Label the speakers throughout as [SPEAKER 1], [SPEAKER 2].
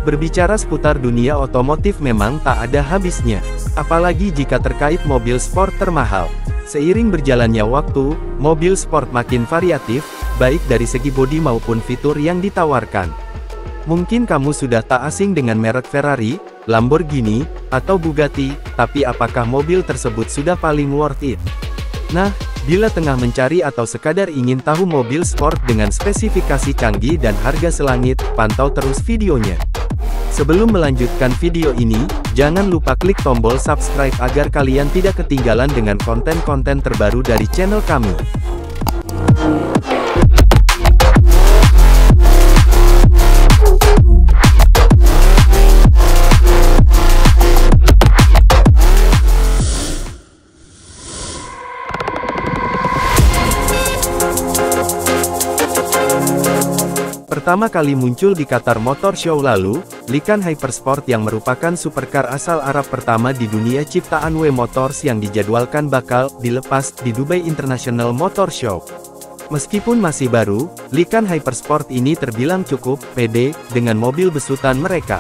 [SPEAKER 1] Berbicara seputar dunia otomotif memang tak ada habisnya, apalagi jika terkait mobil sport termahal. Seiring berjalannya waktu, mobil sport makin variatif, baik dari segi bodi maupun fitur yang ditawarkan. Mungkin kamu sudah tak asing dengan merek Ferrari, Lamborghini, atau Bugatti, tapi apakah mobil tersebut sudah paling worth it? Nah, bila tengah mencari atau sekadar ingin tahu mobil sport dengan spesifikasi canggih dan harga selangit, pantau terus videonya. Sebelum melanjutkan video ini, jangan lupa klik tombol subscribe agar kalian tidak ketinggalan dengan konten-konten terbaru dari channel kami. Pertama kali muncul di Qatar Motor Show lalu, Lykan Hypersport yang merupakan supercar asal Arab pertama di dunia ciptaan W Motors yang dijadwalkan bakal dilepas di Dubai International Motor Show. Meskipun masih baru, Lykan Hypersport ini terbilang cukup pede dengan mobil besutan mereka.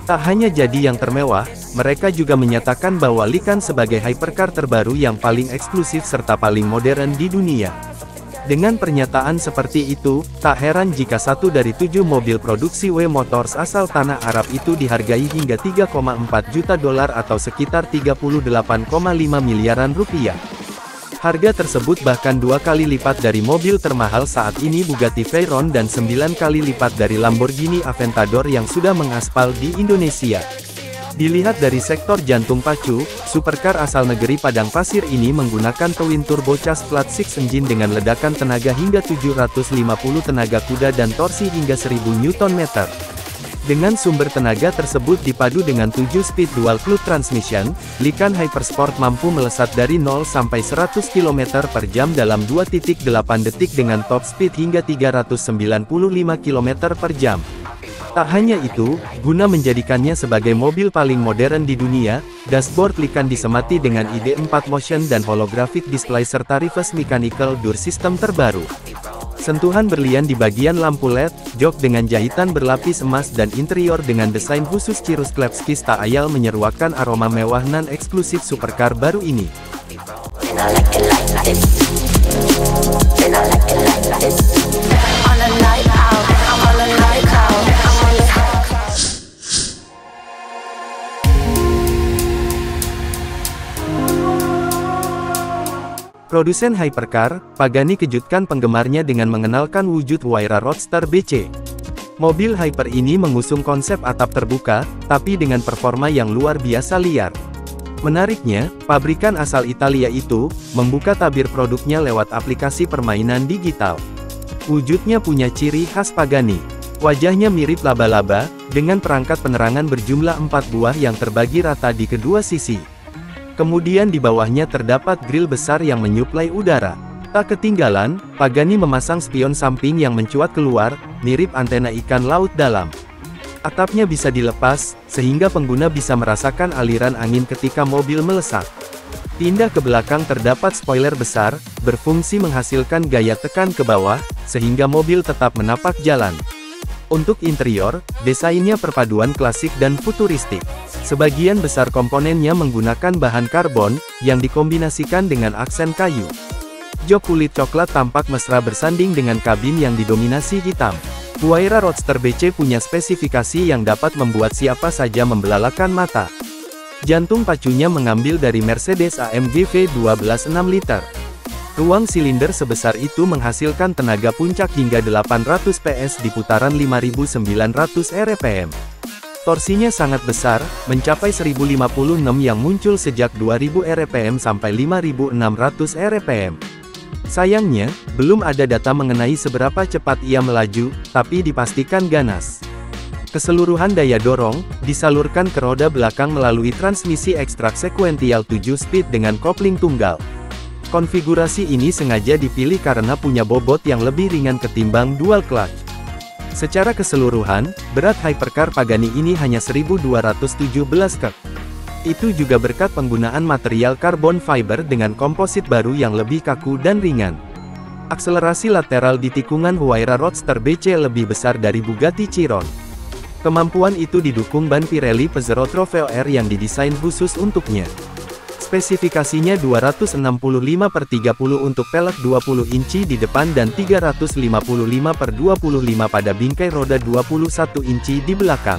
[SPEAKER 1] Tak hanya jadi yang termewah, mereka juga menyatakan bahwa Lykan sebagai hypercar terbaru yang paling eksklusif serta paling modern di dunia. Dengan pernyataan seperti itu, tak heran jika satu dari 7 mobil produksi W Motors asal tanah Arab itu dihargai hingga 3,4 juta dolar atau sekitar 38,5 miliaran rupiah. Harga tersebut bahkan 2 kali lipat dari mobil termahal saat ini Bugatti Veyron dan 9 kali lipat dari Lamborghini Aventador yang sudah mengaspal di Indonesia. Dilihat dari sektor jantung pacu, supercar asal negeri Padang Pasir ini menggunakan twin turbo cas flat 6 engine dengan ledakan tenaga hingga 750 tenaga kuda dan torsi hingga 1000 Nm. Dengan sumber tenaga tersebut dipadu dengan 7-speed dual clutch transmission, Lykan Hypersport mampu melesat dari 0 sampai 100 km per jam dalam 2.8 detik dengan top speed hingga 395 km per jam. Tak hanya itu, guna menjadikannya sebagai mobil paling modern di dunia, dashboard Lykan disemati dengan ID4 Motion dan holographic display serta reverse mechanical door system terbaru. Sentuhan berlian di bagian lampu LED, jok dengan jahitan berlapis emas dan interior dengan desain khusus Cirrus Klapskis tak ayal menyeruakan aroma mewah non-eksklusif supercar baru ini. Produsen hypercar, Pagani kejutkan penggemarnya dengan mengenalkan wujud Huayra Roadster BC. Mobil hyper ini mengusung konsep atap terbuka, tapi dengan performa yang luar biasa liar. Menariknya, pabrikan asal Italia itu, membuka tabir produknya lewat aplikasi permainan digital. Wujudnya punya ciri khas Pagani. Wajahnya mirip laba-laba, dengan perangkat penerangan berjumlah 4 buah yang terbagi rata di kedua sisi. Kemudian di bawahnya terdapat grill besar yang menyuplai udara. Tak ketinggalan, Pagani memasang spion samping yang mencuat keluar, mirip antena ikan laut dalam. Atapnya bisa dilepas, sehingga pengguna bisa merasakan aliran angin ketika mobil melesat. Pindah ke belakang terdapat spoiler besar, berfungsi menghasilkan gaya tekan ke bawah, sehingga mobil tetap menapak jalan. Untuk interior, desainnya perpaduan klasik dan futuristik. Sebagian besar komponennya menggunakan bahan karbon, yang dikombinasikan dengan aksen kayu. Jok kulit coklat tampak mesra bersanding dengan kabin yang didominasi hitam. Huayra Roadster BC punya spesifikasi yang dapat membuat siapa saja membelalakan mata. Jantung pacunya mengambil dari Mercedes AMG V12 6 liter. Ruang silinder sebesar itu menghasilkan tenaga puncak hingga 800 PS di putaran 5.900 rpm. Torsinya sangat besar, mencapai 1056 yang muncul sejak 2000 rpm sampai 5600 rpm. Sayangnya, belum ada data mengenai seberapa cepat ia melaju, tapi dipastikan ganas. Keseluruhan daya dorong, disalurkan ke roda belakang melalui transmisi ekstrak sekuential 7-speed dengan kopling tunggal. Konfigurasi ini sengaja dipilih karena punya bobot yang lebih ringan ketimbang dual clutch. Secara keseluruhan, berat hypercar Pagani ini hanya 1217 kg. Itu juga berkat penggunaan material karbon fiber dengan komposit baru yang lebih kaku dan ringan. Akselerasi lateral di tikungan Huayra Roadster BC lebih besar dari Bugatti Chiron. Kemampuan itu didukung ban Pirelli P0 Trofeo R yang didesain khusus untuknya. Spesifikasinya 265/30 untuk pelek 20 inci di depan dan 355/25 pada bingkai roda 21 inci di belakang.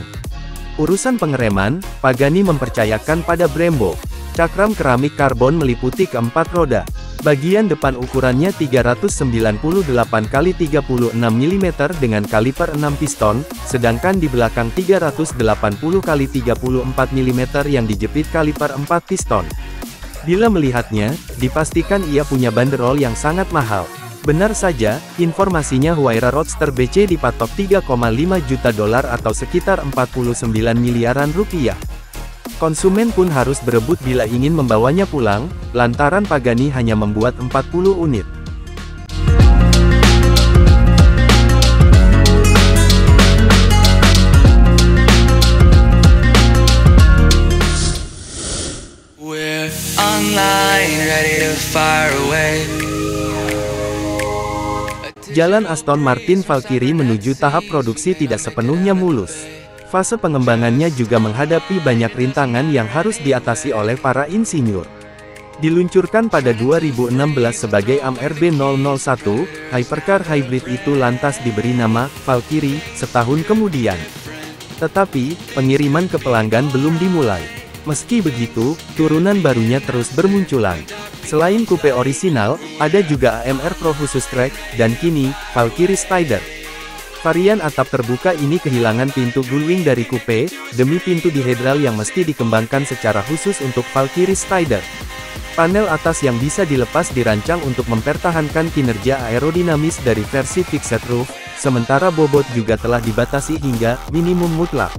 [SPEAKER 1] Urusan pengereman, Pagani mempercayakan pada Brembo. Cakram keramik karbon meliputi keempat roda. Bagian depan ukurannya 398x36 mm dengan kaliper 6 piston, sedangkan di belakang 380x34 mm yang dijepit kaliper 4 piston. Bila melihatnya, dipastikan ia punya banderol yang sangat mahal. Benar saja, informasinya Huayra Roadster BC dipatok $3,5 juta atau sekitar 49 miliaran rupiah. Konsumen pun harus berebut bila ingin membawanya pulang, lantaran Pagani hanya membuat 40 unit.
[SPEAKER 2] We're online, ready to fire away.
[SPEAKER 1] Jalan Aston Martin Valkyrie menuju tahap produksi tidak sepenuhnya mulus. Fase pengembangannya juga menghadapi banyak rintangan yang harus diatasi oleh para insinyur. Diluncurkan pada 2016 sebagai AM RB001, hypercar hybrid itu lantas diberi nama Valkyrie setahun kemudian. Tetapi, pengiriman ke pelanggan belum dimulai. Meski begitu, turunan barunya terus bermunculan. Selain coupe orisinal, ada juga AMR Pro khusus track, dan kini, Valkyrie Spider. Varian atap terbuka ini kehilangan pintu gullwing dari coupe, demi pintu dihedral yang mesti dikembangkan secara khusus untuk Valkyrie Spider. Panel atas yang bisa dilepas dirancang untuk mempertahankan kinerja aerodinamis dari versi fixed roof, sementara bobot juga telah dibatasi hingga minimum mutlak.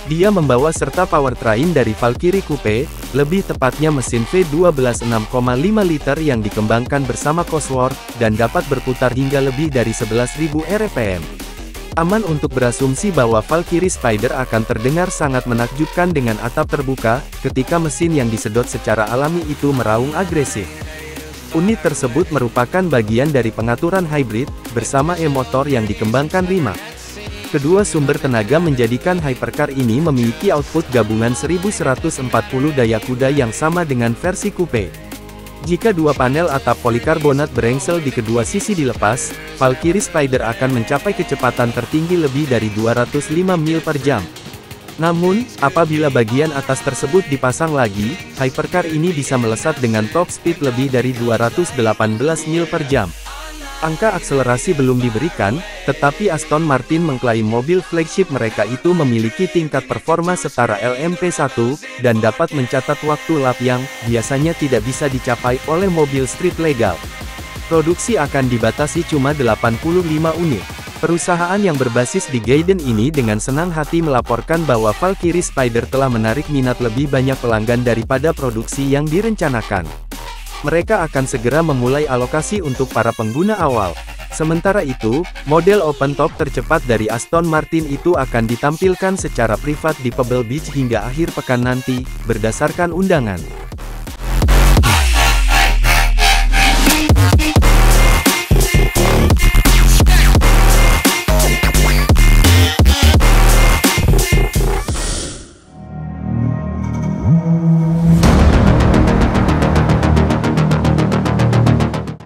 [SPEAKER 1] Dia membawa serta powertrain dari Valkyrie Coupe, lebih tepatnya mesin V12 6,5 liter yang dikembangkan bersama Cosworth, dan dapat berputar hingga lebih dari 11.000 rpm. Aman untuk berasumsi bahwa Valkyrie Spider akan terdengar sangat menakjubkan dengan atap terbuka, ketika mesin yang disedot secara alami itu meraung agresif. Unit tersebut merupakan bagian dari pengaturan hybrid, bersama e-motor yang dikembangkan Rimac. Kedua sumber tenaga menjadikan hypercar ini memiliki output gabungan 1140 daya kuda yang sama dengan versi coupe. Jika dua panel atap polikarbonat berengsel di kedua sisi dilepas, Valkyrie Spider akan mencapai kecepatan tertinggi lebih dari 205 mil per jam. Namun, apabila bagian atas tersebut dipasang lagi, hypercar ini bisa melesat dengan top speed lebih dari 218 mil per jam. Angka akselerasi belum diberikan, tetapi Aston Martin mengklaim mobil flagship mereka itu memiliki tingkat performa setara LMP1, dan dapat mencatat waktu lap yang biasanya tidak bisa dicapai oleh mobil street legal. Produksi akan dibatasi cuma 85 unit. Perusahaan yang berbasis di Gaydon ini dengan senang hati melaporkan bahwa Valkyrie Spider telah menarik minat lebih banyak pelanggan daripada produksi yang direncanakan. Mereka akan segera memulai alokasi untuk para pengguna awal. Sementara itu, model open top tercepat dari Aston Martin itu akan ditampilkan secara privat di Pebble Beach hingga akhir pekan nanti, berdasarkan undangan.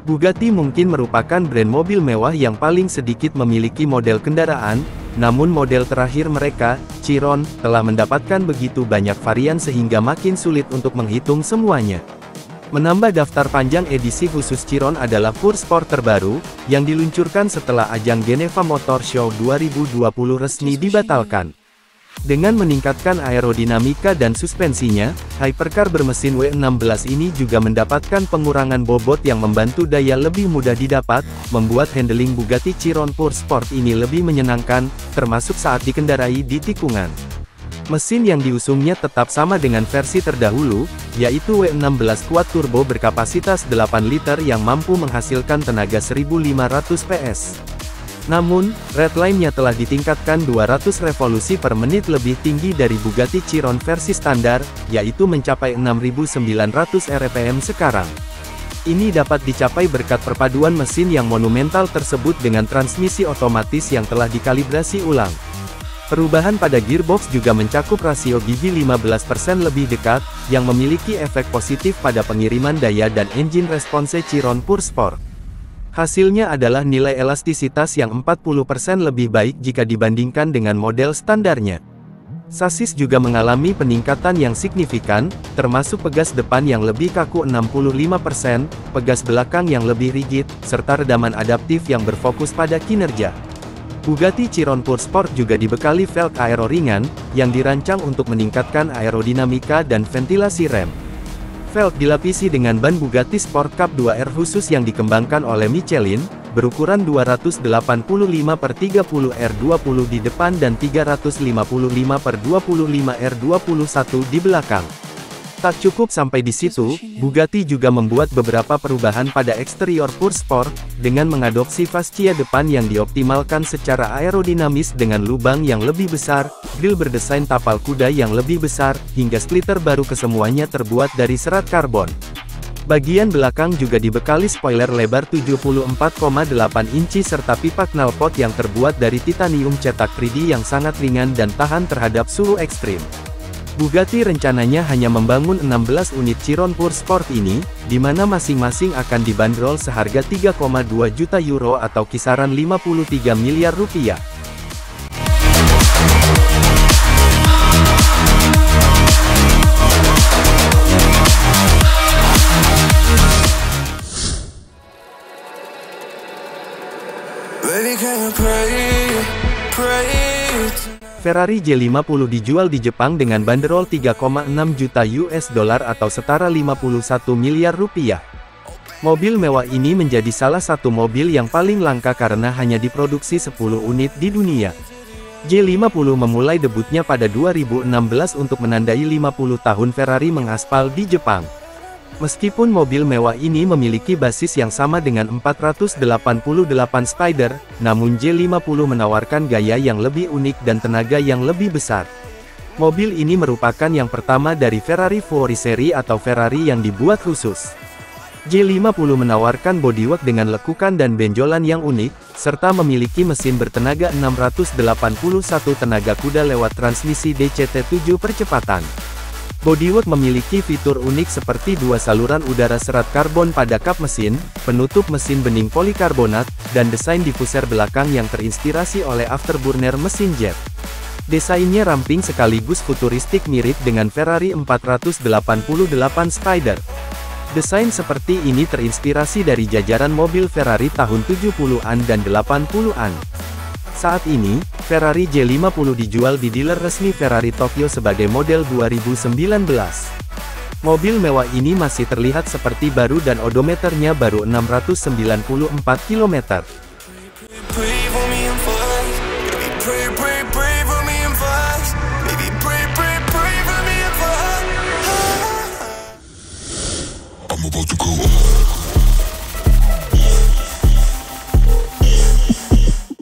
[SPEAKER 1] Bugatti mungkin merupakan brand mobil mewah yang paling sedikit memiliki model kendaraan, namun model terakhir mereka, Chiron, telah mendapatkan begitu banyak varian sehingga makin sulit untuk menghitung semuanya. Menambah daftar panjang edisi khusus Chiron adalah Pure Sport terbaru, yang diluncurkan setelah ajang Geneva Motor Show 2020 resmi dibatalkan. Dengan meningkatkan aerodinamika dan suspensinya, hypercar bermesin W16 ini juga mendapatkan pengurangan bobot yang membantu daya lebih mudah didapat, membuat handling Bugatti Chiron Pure Sport ini lebih menyenangkan, termasuk saat dikendarai di tikungan. Mesin yang diusungnya tetap sama dengan versi terdahulu, yaitu W16 Quad Turbo berkapasitas 8 liter yang mampu menghasilkan tenaga 1500 PS. Namun, redline-nya telah ditingkatkan 200 revolusi per menit lebih tinggi dari Bugatti Chiron versi standar, yaitu mencapai 6.900 rpm sekarang. Ini dapat dicapai berkat perpaduan mesin yang monumental tersebut dengan transmisi otomatis yang telah dikalibrasi ulang. Perubahan pada gearbox juga mencakup rasio gigi 15% lebih dekat, yang memiliki efek positif pada pengiriman daya dan engine response Chiron Pure Sport. Hasilnya adalah nilai elastisitas yang 40% lebih baik jika dibandingkan dengan model standarnya. Sasis juga mengalami peningkatan yang signifikan, termasuk pegas depan yang lebih kaku 65%, pegas belakang yang lebih rigid, serta redaman adaptif yang berfokus pada kinerja. Bugatti Chiron Pure Sport juga dibekali velg aero ringan, yang dirancang untuk meningkatkan aerodinamika dan ventilasi rem. Velg dilapisi dengan ban Bugatti Sport Cup 2R khusus yang dikembangkan oleh Michelin, berukuran 285/30 R20 di depan dan 355/25 R21 di belakang. Tak cukup sampai di situ, Bugatti juga membuat beberapa perubahan pada eksterior Pure Sport, dengan mengadopsi fascia depan yang dioptimalkan secara aerodinamis dengan lubang yang lebih besar, grill berdesain tapal kuda yang lebih besar, hingga splitter baru kesemuanya terbuat dari serat karbon. Bagian belakang juga dibekali spoiler lebar 74,8 inci serta pipa knalpot yang terbuat dari titanium cetak 3D yang sangat ringan dan tahan terhadap suhu ekstrim. Bugatti rencananya hanya membangun 16 unit Chiron Pure Sport ini, di mana masing-masing akan dibanderol seharga 3,2 juta euro atau kisaran 53 miliar rupiah. Ferrari J50 dijual di Jepang dengan banderol 3,6 juta US dollar atau setara 51 miliar rupiah. Mobil mewah ini menjadi salah satu mobil yang paling langka karena hanya diproduksi 10 unit di dunia. J50 memulai debutnya pada 2016 untuk menandai 50 tahun Ferrari mengaspal di Jepang. Meskipun mobil mewah ini memiliki basis yang sama dengan 488 Spider, namun J50 menawarkan gaya yang lebih unik dan tenaga yang lebih besar. Mobil ini merupakan yang pertama dari Ferrari Fuori Seri atau Ferrari yang dibuat khusus. J50 menawarkan bodywork dengan lekukan dan benjolan yang unik, serta memiliki mesin bertenaga 681 tenaga kuda lewat transmisi DCT 7 percepatan. Bodywork memiliki fitur unik seperti dua saluran udara serat karbon pada kap mesin, penutup mesin bening polikarbonat, dan desain diffuser belakang yang terinspirasi oleh afterburner mesin jet. Desainnya ramping sekaligus futuristik mirip dengan Ferrari 488 Spider. Desain seperti ini terinspirasi dari jajaran mobil Ferrari tahun 70-an dan 80-an. Saat ini, Ferrari J50 dijual di dealer resmi Ferrari Tokyo sebagai model 2019. Mobil mewah ini masih terlihat seperti baru dan odometernya baru 694 km.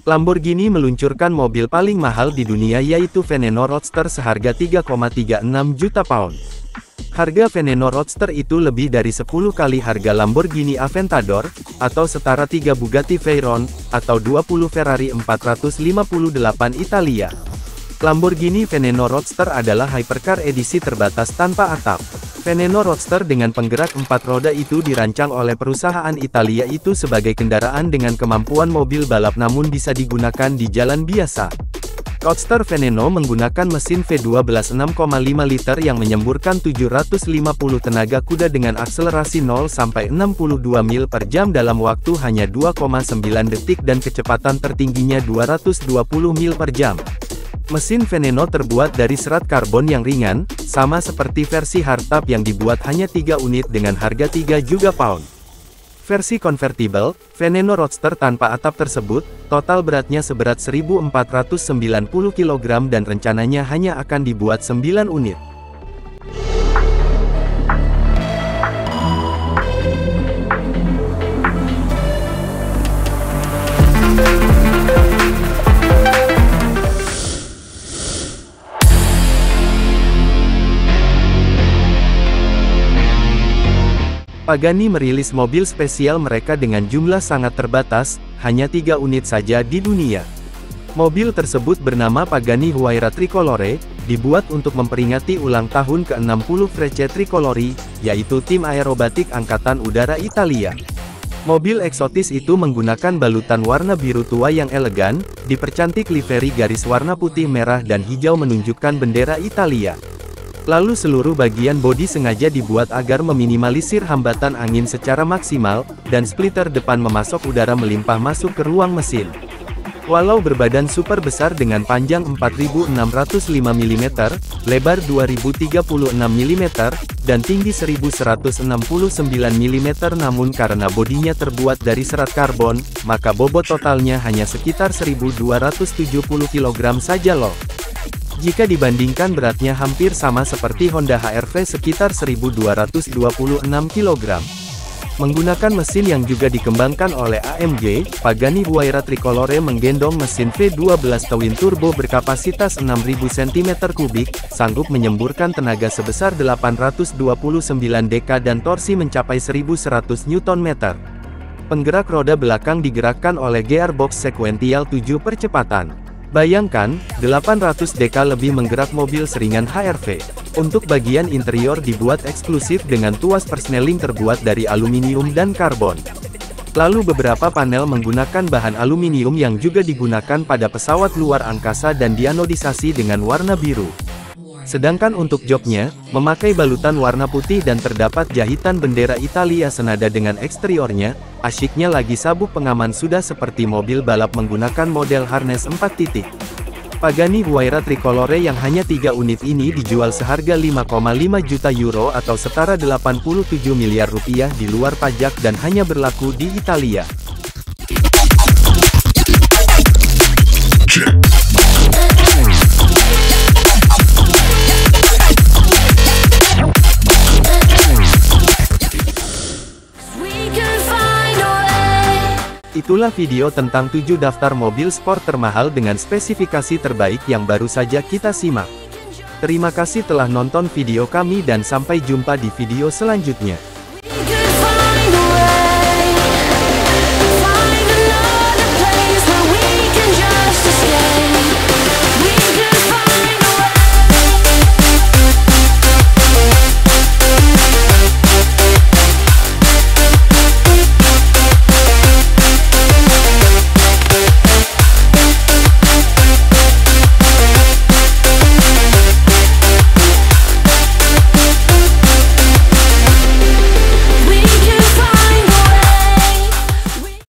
[SPEAKER 1] Lamborghini meluncurkan mobil paling mahal di dunia yaitu Veneno Roadster seharga 3,36 juta pound. Harga Veneno Roadster itu lebih dari 10 kali harga Lamborghini Aventador, atau setara 3 Bugatti Veyron, atau 20 Ferrari 458 Italia. Lamborghini Veneno Roadster adalah hypercar edisi terbatas tanpa atap. Veneno Roadster dengan penggerak 4 roda itu dirancang oleh perusahaan Italia itu sebagai kendaraan dengan kemampuan mobil balap namun bisa digunakan di jalan biasa. Roadster Veneno menggunakan mesin V12 6,5 liter yang menyemburkan 750 tenaga kuda dengan akselerasi 0-62 mil per jam dalam waktu hanya 2,9 detik dan kecepatan tertingginya 220 mil per jam. Mesin Veneno terbuat dari serat karbon yang ringan, sama seperti versi hardtop yang dibuat hanya 3 unit dengan harga 3 juta pound. Versi convertible, Veneno Roadster tanpa atap tersebut, total beratnya seberat 1.490 kg dan rencananya hanya akan dibuat 9 unit. Pagani merilis mobil spesial mereka dengan jumlah sangat terbatas, hanya 3 unit saja di dunia. Mobil tersebut bernama Pagani Huayra Tricolore, dibuat untuk memperingati ulang tahun ke-60 Frecce Tricolori, yaitu tim aerobatik Angkatan Udara Italia. Mobil eksotis itu menggunakan balutan warna biru tua yang elegan, dipercantik livery garis warna putih, merah dan hijau menunjukkan bendera Italia. Lalu seluruh bagian bodi sengaja dibuat agar meminimalisir hambatan angin secara maksimal, dan splitter depan memasok udara melimpah masuk ke ruang mesin. Walau berbadan super besar dengan panjang 4.605 mm, lebar 2.036 mm, dan tinggi 1.169 mm, namun karena bodinya terbuat dari serat karbon, maka bobot totalnya hanya sekitar 1.270 kg saja loh. Jika dibandingkan beratnya hampir sama seperti Honda HR-V sekitar 1.226 kg. Menggunakan mesin yang juga dikembangkan oleh AMG, Pagani Huayra Tricolore menggendong mesin V12 twin turbo berkapasitas 6.000 cm3, sanggup menyemburkan tenaga sebesar 829 dk dan torsi mencapai 1.100 Nm. Penggerak roda belakang digerakkan oleh gearbox sekuensial 7 percepatan. Bayangkan, 800 dk lebih menggerak mobil seringan HR-V. Untuk bagian interior dibuat eksklusif dengan tuas persneling terbuat dari aluminium dan karbon. Lalu beberapa panel menggunakan bahan aluminium yang juga digunakan pada pesawat luar angkasa dan dianodisasi dengan warna biru. Sedangkan untuk joknya, memakai balutan warna putih dan terdapat jahitan bendera Italia senada dengan eksteriornya. Asyiknya lagi sabuk pengaman sudah seperti mobil balap menggunakan model harness 4 titik. Pagani Huayra Tricolore yang hanya 3 unit ini dijual seharga 5,5 juta euro atau setara 87 miliar rupiah di luar pajak dan hanya berlaku di Italia. Itulah video tentang 7 daftar mobil sport termahal dengan spesifikasi terbaik yang baru saja kita simak. Terima kasih telah nonton video kami dan sampai jumpa di video selanjutnya.